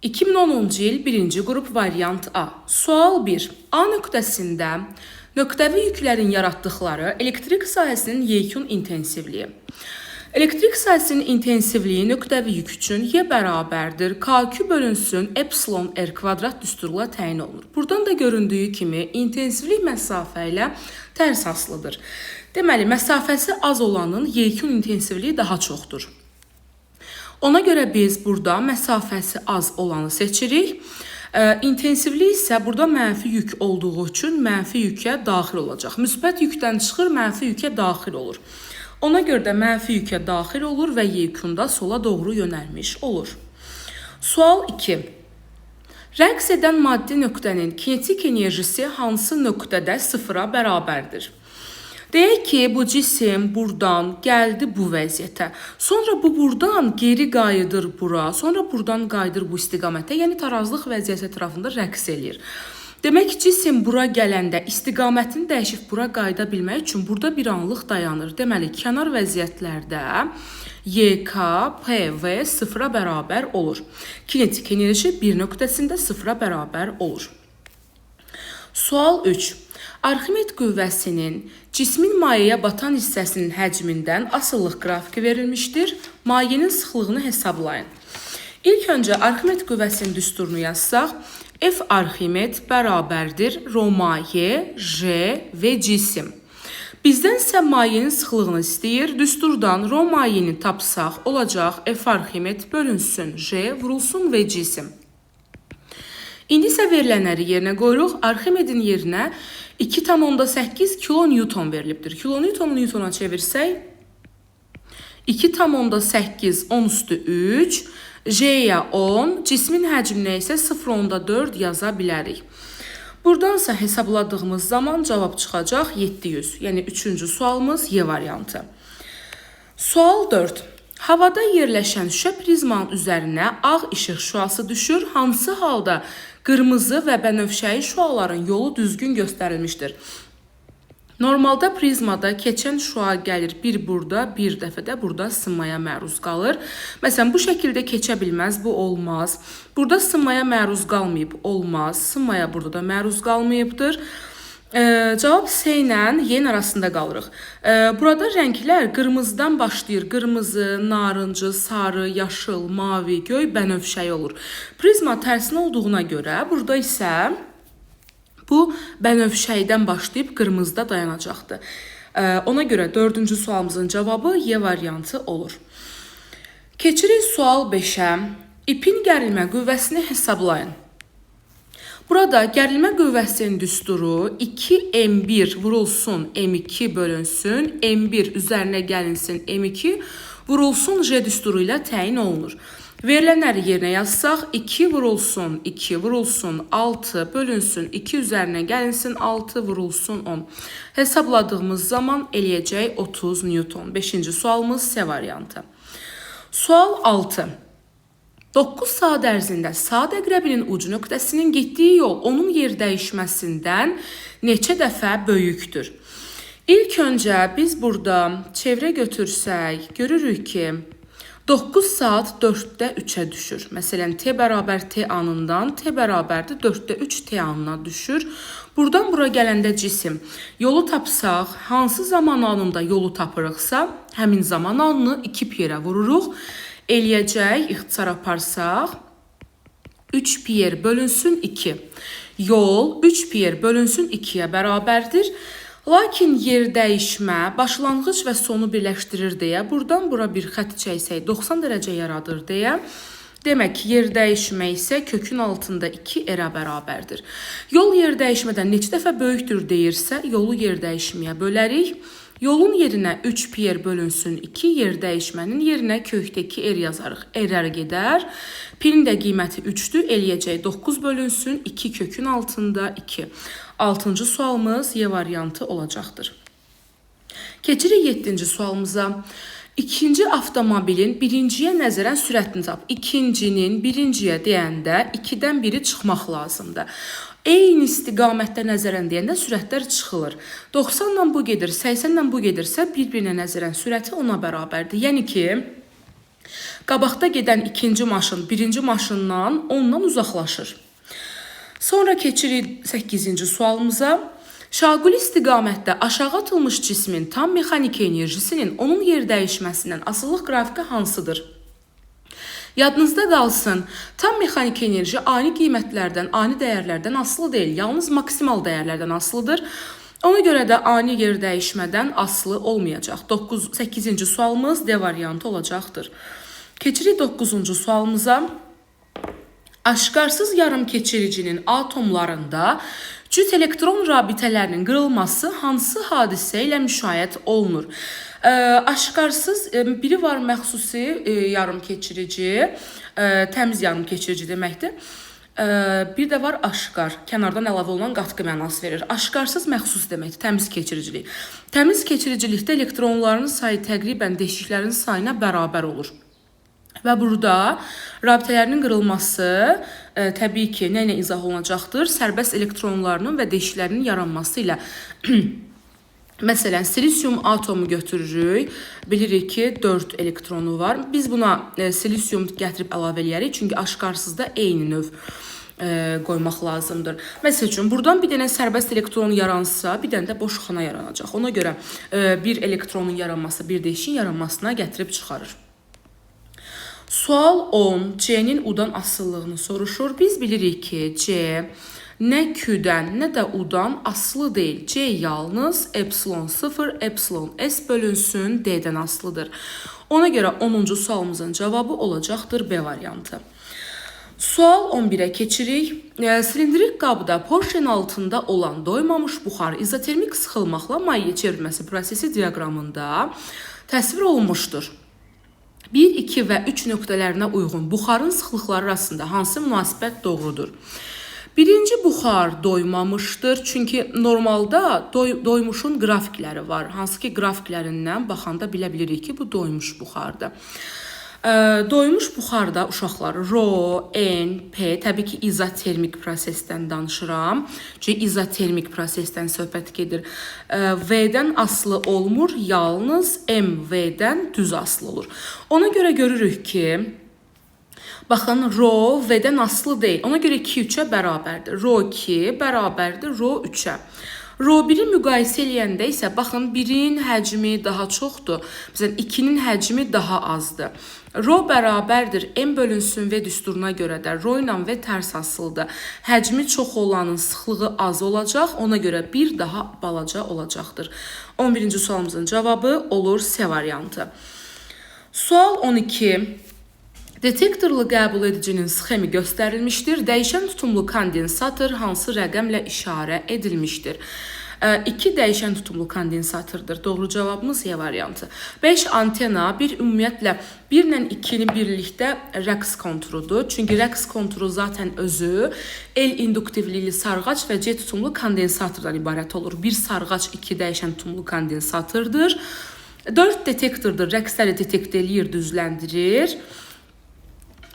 2010-cu il 1-ci qrup variant A. Sual 1. A nöqtəsində nöqtəvi yüklərin yaratdıqları elektrik sahəsinin yekun intensivliyi. Elektrik sahəsinin intensivliyi nöqtəvi yük üçün Y bərabərdir. KQ bölünsün epsilon R kvadrat düsturla təyin olunur. Buradan da göründüyü kimi intensivlik məsafə ilə tərs asılıdır. Deməli, məsafəsi az olanın yekun intensivliyi daha çoxdur. Ona görə biz burada məsafəsi az olanı seçirik. İntensivlik isə burada mənfi yük olduğu üçün mənfi yükə daxil olacaq. Müsbət yükdən çıxır, mənfi yükə daxil olur. Ona görə də mənfi yükə daxil olur və yekunda sola doğru yönəlmiş olur. Sual 2. Rəqs edən maddi nöqtənin kinetik enerjisi hansı nöqtədə sıfıra bərabərdir? Deyək ki, bu cisim buradan gəldi bu vəziyyətə. Sonra bu buradan geri qayıdır bura. Sonra buradan qayıdır bu istiqamətə. Yəni tarazlıq vəziyyəti ətrafında rəqs eləyir. Demək, cisim bura gələndə istiqamətini dəyişib bura qayıda bilmək üçün burada bir anlıq dayanır. Deməli, kənar vəziyyətlərdə YK, PV sıfıra bərabər olur. Kinetik enerji bir nöqtəsində sıfıra bərabər olur. Sual 3. Arximed qüvvəsinin cismin mayeyə batan hissəsinin həcmindən asıllıq qrafiki verilmişdir. Mayenin sıxlığını hesablayın. İlk öncə Arximed qüvvəsinin düsturunu yazsaq, F Arximed bərabərdir rho maye, J və cisim. Bizdən isə mayenin sıxlığını istəyir. Düsturdan rho mayeni tapsaq olacaq F Arximed bölünsün J vurulsun və cisim. İndi isə verilənləri yerinə qoyuruq. Arximedin yerinə 2,8 kilonewton verilibdir. Kilonewtonu newtona çevirsək 2,8 10 üstü 3, J-yə 10, cismin həcminə isə 0,4 yaza bilərik. Buradansa hesabladığımız zaman cavab çıxacaq 700. Yəni 3-cü sualımız Y variantı. Sual 4. Havada yerləşən şüşə prizmanın üzərinə ağ işıq şüası düşür. Hansı halda qırmızı və bənövşəyi şüaların yolu düzgün göstərilmişdir? Normalda prizmada keçən şüa gəlir bir burada, bir dəfə də burada sınmaya məruz qalır. Məsələn, bu şəkildə keçə bilməz, bu olmaz. Burada sınmaya məruz qalmayıb, olmaz. Sınmaya burada da məruz qalmayıbdır. Cavab S ilə Y arasında qalırıq. Burada rənglər qırmızıdan başlayır. Qırmızı, narıncı, sarı, yaşıl, mavi, göy, bənövşəyi olur. Prizma tərsinə olduğuna görə burada isə bu bənövşəydən başlayıb qırmızıda dayanacaqdır. Ona görə 4-cü sualımızın cavabı Y variantı olur. Keçirik sual 5-ə. İpin gərilmə qüvvəsini hesablayın. Burada gərilmə qüvvəsinin düsturu 2M1 vurulsun M2 bölünsün, M1 üzərinə gəlinsin M2 vurulsun J düsturu ilə təyin olunur. Verilənləri yerinə yazsaq 2 vurulsun 2 vurulsun 6 bölünsün 2 üzərinə gəlinsin 6 vurulsun 10. Hesabladığımız zaman eləyəcək 30 Newton. 5-ci sualımız S variantı. Sual 6. 9 saat ərzində saat əqrəbinin ucu nöqtəsinin getdiyi yol onun yer dəyişməsindən neçə dəfə böyükdür? İlk öncə biz burada çevrə götürsək, görürük ki 9 saat 4-də 3-ə düşür. Məsələn, T bərabər T anından T bərabərdir 4-də 3 T anına düşür. Buradan bura gələndə cisim yolu tapsaq, hansı zaman anında yolu tapırıqsa, həmin zaman anını 2 pi-yə vururuq. Eləyəcək, ixtisar aparsaq, 3 pi bölünsün 2. Yol 3 pi bölünsün 2-yə bərabərdir. Lakin yer dəyişmə başlanğıc və sonu birləşdirir deyə, buradan bura bir xətt çəksək 90 dərəcə yaradır deyə, demək yer dəyişmə isə kökün altında 2 R-ə bərabərdir. Yol yer dəyişmədən neçə dəfə böyükdür deyirsə, yolu yer dəyişməyə bölərik. Yolun yerinə 3 pi bölünsün 2, yer dəyişmənin yerinə kökdəki R yazarıq. R gedər. Pi-nin də qiyməti 3-dür. Eləyəcək 9 bölünsün 2 kökün altında 2. 6-cı sualımız Y variantı olacaqdır. Keçirik 7-ci sualımıza. İkinci avtomobilin birinciyə nəzərən sürətini tap. İkincinin birinciyə deyəndə 2-dən biri çıxmaq lazımdır. Eyni istiqamətdə nəzərən deyəndə sürətlər çıxılır. 90 ilə bu gedir, 80 ilə bu gedirsə bir-birinə nəzərən sürəti ona bərabərdir. Yəni ki, qabaqda gedən ikinci maşın birinci maşından ondan uzaqlaşır. Sonra keçirik 8-ci sualımıza. Şaquli istiqamətdə aşağı atılmış cismin tam mexaniki enerjisinin onun yer dəyişməsindən asılılıq qrafiki hansıdır? Yadınızda qalsın, tam mexaniki enerji ani qiymətlərdən, ani dəyərlərdən asılı deyil, yalnız maksimal dəyərlərdən asılıdır. Ona görə də ani yer dəyişmədən asılı olmayacaq. 8-ci sualımız D variantı olacaqdır. Keçirik 9-cu sualımıza. Aşkarsız yarım keçiricinin atomlarında cüt elektron rabitələrinin qırılması hansı hadisə ilə müşahidə olunur? Aşkarsız biri var məxsusi yarım keçirici, təmiz yarım keçirici deməkdir. Bir də var aşkar, kənardan əlavə olunan qatqı mənası verir. Aşkarsız məxsus deməkdir, təmiz keçiricilik. Təmiz keçiricilikdə elektronların sayı təqribən deşiklərin sayına bərabər olur. Və burada rabitələrinin qırılması təbii ki, nə ilə izah olunacaqdır? Sərbəst elektronlarının və deşiklərinin yaranması ilə. Məsələn, silisium atomu götürürük. Bilirik ki, 4 elektronu var. Biz buna silisium gətirib əlavə eləyərik. Çünki aşkarsızda eyni növ qoymaq lazımdır. Məsəl üçün, buradan bir dənə sərbəst elektron yaransa, bir dənə də boş xana yaranacaq. Ona görə bir elektronun yaranması, bir deşiyin yaranmasına gətirib çıxarır. Sual 10. C'nin U'dan asıllığını soruşur. Biz bilirik ki, C nə Q'dən, nə də U'dan asılı deyil. C yalnız epsilon 0, epsilon S bölünsün D'dən asılıdır. Ona görə 10-cu sualımızın cavabı olacaqdır B variantı. Sual 11'ə keçirik. Silindrik qabda porşenin altında olan doymamış buxar izotermik sıxılmaqla maye çevrilməsi prosesi diaqramında təsvir olunmuşdur. 1, 2 və 3 nöqtələrinə uyğun buxarın sıxlıqları arasında hansı münasibət doğrudur? Birinci buxar doymamışdır. Çünki normalda doymuşun qrafikləri var. Hansı ki qrafiklərindən baxanda bilə bilirik ki, bu doymuş buxardır. Doymuş buxarda uşaqlar Rho, N, P, təbii ki izotermik prosesdən danışıram. Çünki izotermik prosesdən söhbət gedir. V-dən asılı olmur, yalnız M, V-dən düz asılı olur. Ona görə görürük ki, baxın, Rho V-dən asılı deyil. Ona görə 2 3-ə bərabərdir. Rho 2 bərabərdir Rho 3-ə. Rho 1-i müqayisə eləyəndə isə, baxın, 1-in həcmi daha çoxdur. Məsələn, 2-nin həcmi daha azdır. Rho bərabərdir M bölünsün V düsturuna görə də Rho ilə V tərs asılıdır. Həcmi çox olanın sıxlığı az olacaq. Ona görə 1 daha balaca olacaqdır. 11-ci sualımızın cavabı olur C variantı. Sual 12. Detektorlu qəbul edicinin sxemi göstərilmişdir. Dəyişən tutumlu kondensator hansı rəqəmlə işarə edilmişdir? 2 dəyişən tutumlu kondensatordur. Doğru cavabımız Y variantı. 5 antena ümumiyyətlə 1 ilə 2-ni birlikdə rəqs konturudur. Çünki rəqs konturu zaten özü L induktivlili sarğac və C tutumlu kondensatordan ibarət olur. Bir sarğac 2 dəyişən tutumlu kondensatordur. 4 detektordur. Rəqsləri detekt eləyir, düzləndirir.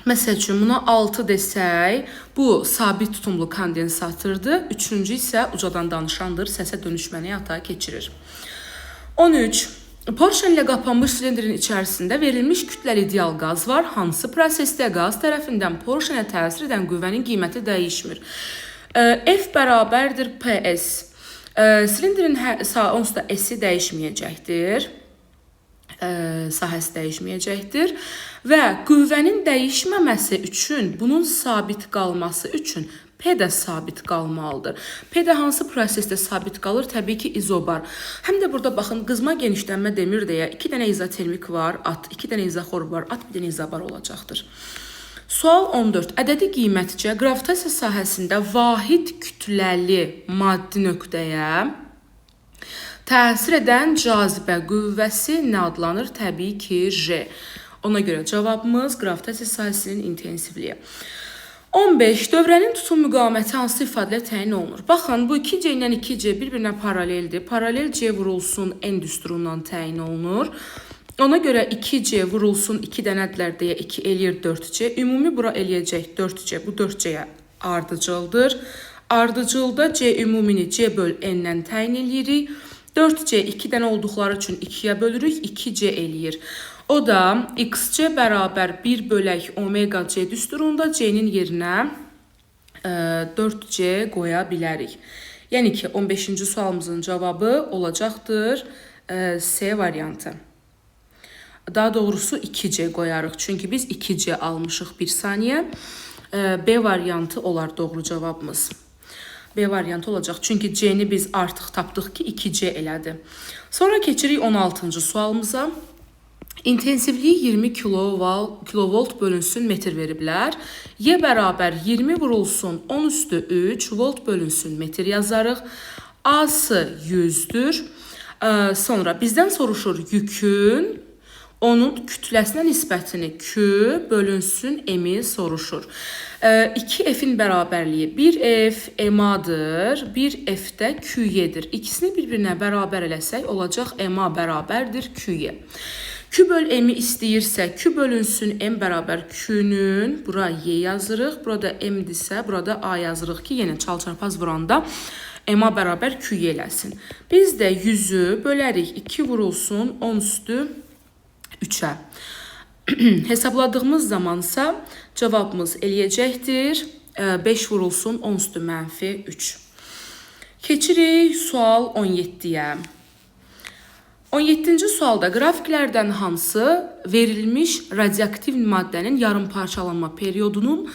Məsəl üçün, buna 6 desək, bu sabit tutumlu kondensatordur. Üçüncü isə ucadan danışandır, səsə dönüşməni həyata keçirir. 13. Porşen ilə qapanmış silindrin içərisində verilmiş kütləli ideal qaz var. Hansı prosesdə qaz tərəfindən porşenə təsir edən qüvvənin qiyməti dəyişmir? F bərabərdir PS. Silindrin onsuz da S-i dəyişməyəcəkdir. Sahəsi dəyişməyəcəkdir və qüvvənin dəyişməməsi üçün, bunun sabit qalması üçün P də sabit qalmalıdır. P də hansı prosesdə sabit qalır? Təbii ki, izobar. Həm də burada baxın, qızma genişlənmə demir deyə 2 dənə izotermik var, at, 2 dənə izoxor var, at, bir dənə izobar olacaqdır. Sual 14. Ədədi qiymətcə qravitasiya sahəsində vahid kütləli maddi nöqtəyə təsir edən cazibə qüvvəsi nə adlanır? Təbii ki, J. Ona görə cavabımız qravitasiya sahəsinin intensivliyi. 15. Dövrənin tutum müqaməti hansı ifadələ təyin olunur? Baxın, bu 2C ilə 2C bir-birinə paraleldir. Paralel C vurulsun N düsturundan təyin olunur. Ona görə 2C vurulsun 2 dənədlər deyə 2 eləyir 4C. Ümumi bura eləyəcək 4C. Bu 4C-yə ardıcıldır. Ardıcılda C ümumini C böl N-dən təyin eləyirik. 4C 2 dənə olduqları üçün 2-yə bölürük, 2C eləyir. O da xc bərabər 1 bölək omega c düsturunda c-nin yerinə 4c qoya bilərik. Yəni ki, 15-ci sualımızın cavabı olacaqdır C variantı. Daha doğrusu 2c qoyarıq. Çünki biz 2c almışıq 1 saniyə. B variantı olar doğru cavabımız. B variantı olacaq. Çünki C-ni biz artıq tapdıq ki 2C elədi. Sonra keçirik 16-cı sualımıza. İntensivliyi 20 kilovolt bölünsün metr veriblər. Y bərabər 20 vurulsun 10 üstü 3 volt bölünsün metr yazarıq. A-sı 100'dür. Sonra bizdən soruşur yükün onun kütləsinə nisbətini Q bölünsün M-i soruşur. 2F-in bərabərliyi 1F MA-dır, 1F də Q-yedir. İkisini bir-birinə bərabər eləsək olacaq MA bərabərdir Q-ye. Q böl M-i istəyirsə Q bölünsün M bərabər Q-nün, bura Y yazırıq, burada M-dirsə burada A yazırıq ki, yenə çalçarpaz vuranda MA bərabər Q-ye eləsin. Biz də 100'ü bölərik 2 vurulsun 10 üstü 3'ə. Hesabladığımız zamansa cavabımız eləyəcəkdir 5 vurulsun 10 üstü mənfi 3. Keçirik sual 17'yə. 17-ci sualda qrafiklərdən hansı verilmiş radioaktiv maddənin yarım parçalanma periyodunun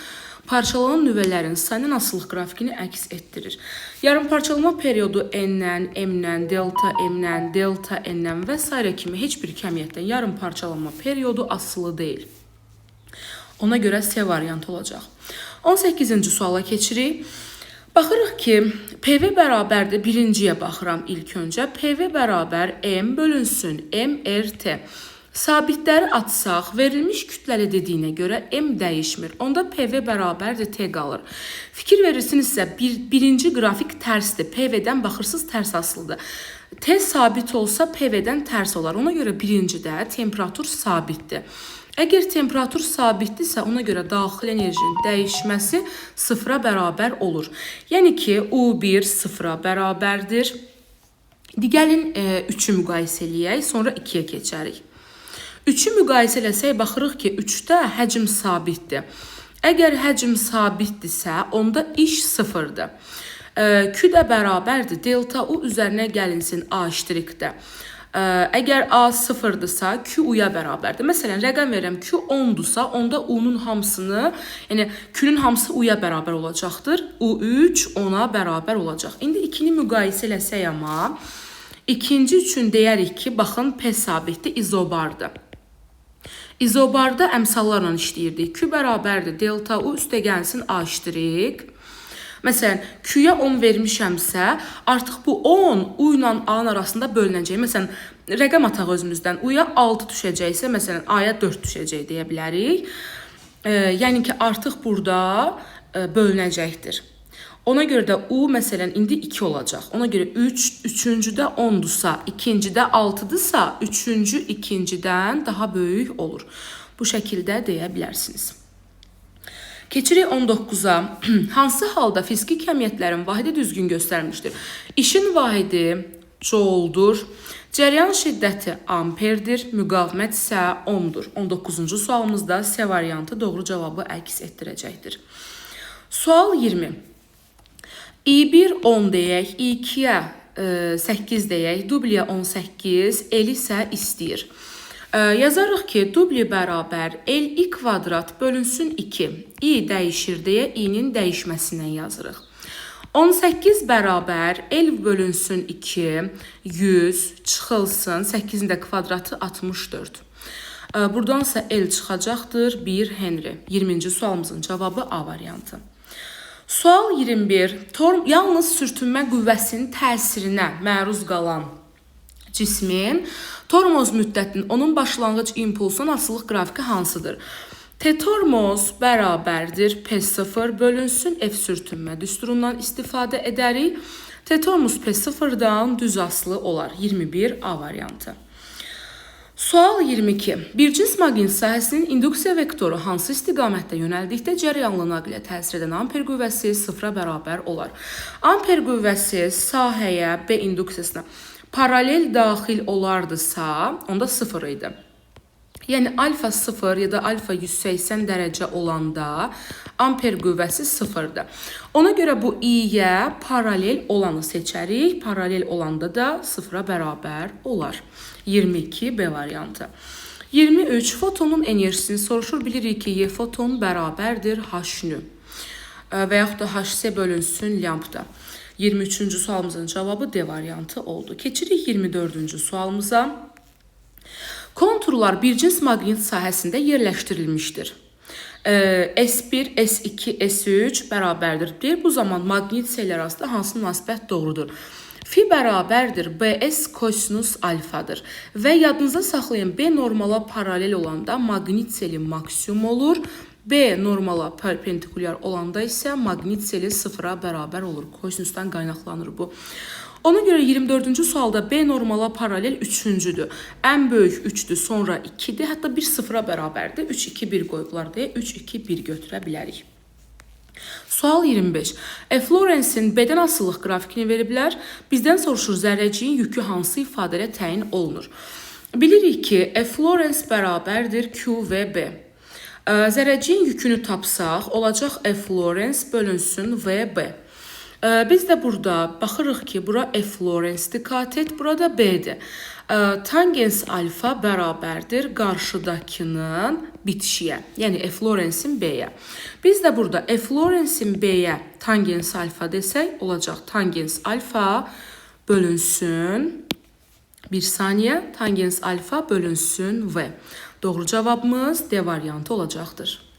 parçalanan nüvələrin sayının asılılıq grafikini əks etdirir. Yarım parçalanma periyodu N-dən, M-dən, delta M-dən, delta N-dən və s. kimi heç bir kəmiyyətdən yarım parçalanma periyodu asılı deyil. Ona görə C variantı olacaq. 18-ci suala keçirik. Baxırıq ki, PV bərabərdir, birinciyə baxıram ilk öncə. PV bərabər M bölünsün MRT. Sabitləri atsaq, verilmiş kütləli dediyinə görə M dəyişmir. Onda PV bərabərdir T qalır. Fikir verirsinizsə, birinci qrafik tərsdir. PV-dən baxırsınız, tərs asılıdır. T sabit olsa PV-dən tərs olar. Ona görə birincidə temperatur sabitdir. Əgər temperatur sabitdirsə, ona görə daxil enerjinin dəyişməsi sıfıra bərabər olur. Yəni ki, U1 sıfıra bərabərdir. Gəlin 3'ü müqayisə eləyək, sonra 2'yə keçərik. 3'ü müqayisə eləsək, baxırıq ki, 3'də həcm sabitdir. Əgər həcm sabitdirsə, onda iş sıfırdır. Q də bərabərdir. Delta U üzərinə gəlinsin A iştirikdə. Əgər A sıfırdırsa, Q U-ya bərabərdir. Məsələn, rəqəm verirəm, Q 10'dursa, onda U-nun hamısını, yəni Q-nun hamısı U-ya bərabər olacaqdır. U3 10'a bərabər olacaq. İndi 2'ni müqayisə eləsək amma, ikinci üçün deyərik ki, baxın, P sabitdir, izobardır. İzobarda əmsallarla işləyirdik. Q bərabərdir, delta U üstə gəlsin A iştirik. Məsələn, Q-ya 10 vermişəmsə, artıq bu 10 U ilə A-nın arasında bölünəcək. Məsələn, rəqəm ataq özümüzdən. U-ya 6 düşəcəksə, məsələn, A-ya 4 düşəcək deyə bilərik. Yəni ki, artıq burada bölünəcəkdir. Ona görə də U, məsələn, indi 2 olacaq. Ona görə 3-cüdə 10'dursa, 2-cidə 6'dırsa, 3-cü 2-cidən daha böyük olur. Bu şəkildə deyə bilərsiniz. Keçirik 19'a. Hansı halda fiziki kəmiyyətlərin vahidi düzgün göstərmişdir? İşin vahidi jouldur. Cəryan şiddəti amperdir. Müqavimət isə ohmdur. 19-cu sualımızda C variantı doğru cavabı əks etdirəcəkdir. Sual 20. I1 10 deyək, I2'yə 8 deyək, dubliyə 18, L isə istəyir. Yazarıq ki, dubli bərabər L-i kvadrat bölünsün 2. I dəyişir deyə i-nin dəyişməsindən yazırıq. 18 bərabər L bölünsün 2, 100 çıxılsın, 8'in də kvadratı 64. Buradansa L çıxacaqdır 1 Henry. 20-ci sualımızın cavabı A variantı. Sual 21. Yalnız sürtünmə qüvvəsinin təsirinə məruz qalan cismin tormoz müddətinin onun başlanğıc impulsunun asılılıq qrafiki hansıdır? T-tormoz bərabərdir P0 bölünsün F sürtünmə düsturundan istifadə edərik. T-tormoz P0'dan düz asılı olar. 21 A variantı. Sual 22. Bir cins maqnit sahəsinin induksiya vektoru hansı istiqamətdə yönəldikdə cəryanlı naqilə təsir edən amper qüvvəsi sıfıra bərabər olar? Amper qüvvəsi sahəyə B induksiyasına paralel daxil olardısa, onda 0 idi. Yəni alfa 0 ya da alfa 180 dərəcə olanda amper qüvvəsi 0-dır. Ona görə bu i-yə paralel olanı seçərik. Paralel olanda da 0-a bərabər olar. 22 B variantı. 23 fotonun enerjisini soruşur. Bilirik ki, Y foton bərabərdir H-nü və yaxud da HC bölünsün lambda. 23-cü sualımızın cavabı D variantı oldu. Keçirik 24-cü sualımıza. Konturlar bircins maqnit sahəsində yerləşdirilmişdir. S1, S2, S3 bərabərdir deyir. Bu zaman maqnit hissələr arasında hansı münasibət doğrudur? Fi bərabərdir BS kosinus alfadır. Və yadınızda saxlayın, B normala paralel olanda maqnit hissəli maksimum olur. B normala perpendikulyar olanda isə maqnit hissəli 0-a bərabər olur. Kosinusdan qaynaqlanır bu. Ona görə 24-cü sualda B normala paralel 3-cüdür. Ən böyük 3-dür, sonra 2-dir, hətta 1 0-a bərabərdir. 3, 2, 1 qoyublar deyə 3, 2, 1 götürə bilərik. Sual 25. Eflorensin B-dən asılılıq qrafikini veriblər. Bizdən soruşur zərrəciyin yükü hansı ifadə ilə təyin olunur? Bilirik ki, Eflorens bərabərdir Q və B. Zərrəciyin yükünü tapsaq, olacaq Eflorens bölünsün VB. Biz də burada baxırıq ki, bura Eflorensdir katet, burada B-dir. Tangens alfa bərabərdir qarşıdakının bitişiyə, yəni Eflorensin B-yə. Biz də burada Eflorensin B-yə tangens alfa desək, olacaq tangens alfa bölünsün, bir saniyə, tangens alfa bölünsün V. Doğru cavabımız D variantı olacaqdır.